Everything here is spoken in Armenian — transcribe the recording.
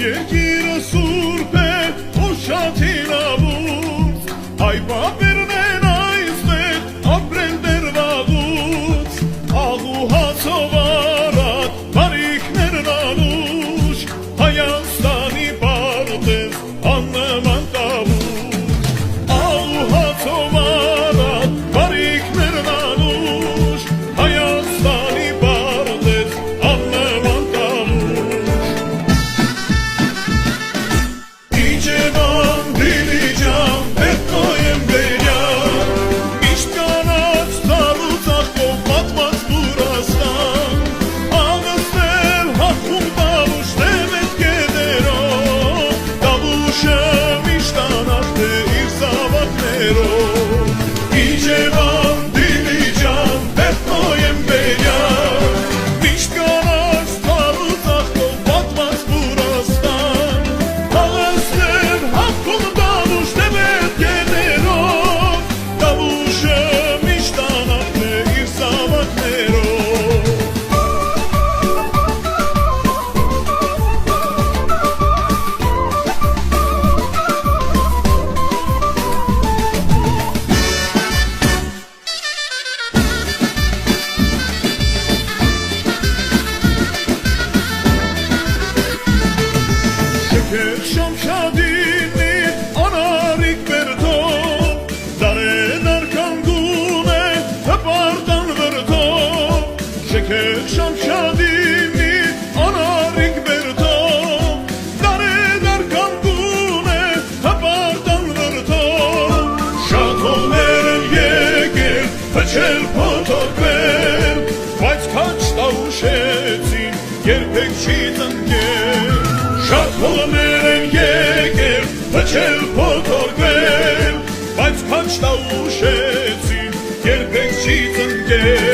Երկիրը սուրբ է ու շատ հինավուրց, հայ բաբերն են այստեղ ապրել դեռ վաղուց, աղ ու հացով առատ բարիքներն անուշ, Հայաստանի պարտեզ աննման տավուշ, աղ ու հացով առատ բարիքներն անուշ, Հայաստանի պարտեզ աննման տավուշ. Իջևան, Դիլիջան, Պետնոյեմբերյան, միշտ կանաչ ծառու ծաղկով պատված Բուրաստան, աղստել հագում տավուշ դեմետ գետերով, տավուշը միշտ անախտ է իր զավակներով. Իջևան, Դիլիջան, Պետնոյեմբերյան, միշտ կանաչ ծառու ծաղկով պատված Բուրաստան, աղստել հագում տավուշ դեմետ գետերով, տավուշը միշտ անախտ է իր զավակներով. Շքեղ Շամշադինի անարիք բերդով, դարեն արկանգում է հպարտան վրդով. Շքեղ Շամշադինի անարիք բերդով, դարեն արկանգում է հպարտան վրդով. Շատ հողներ են եկել, փչել փոթորկվել, բայց քաչ տավուշեցին երբեք չի տնկել. Շատ հողներ են եկել, փչել փոթորկվել, բայց քաչ տավուշեցին երբեք չի տնկել.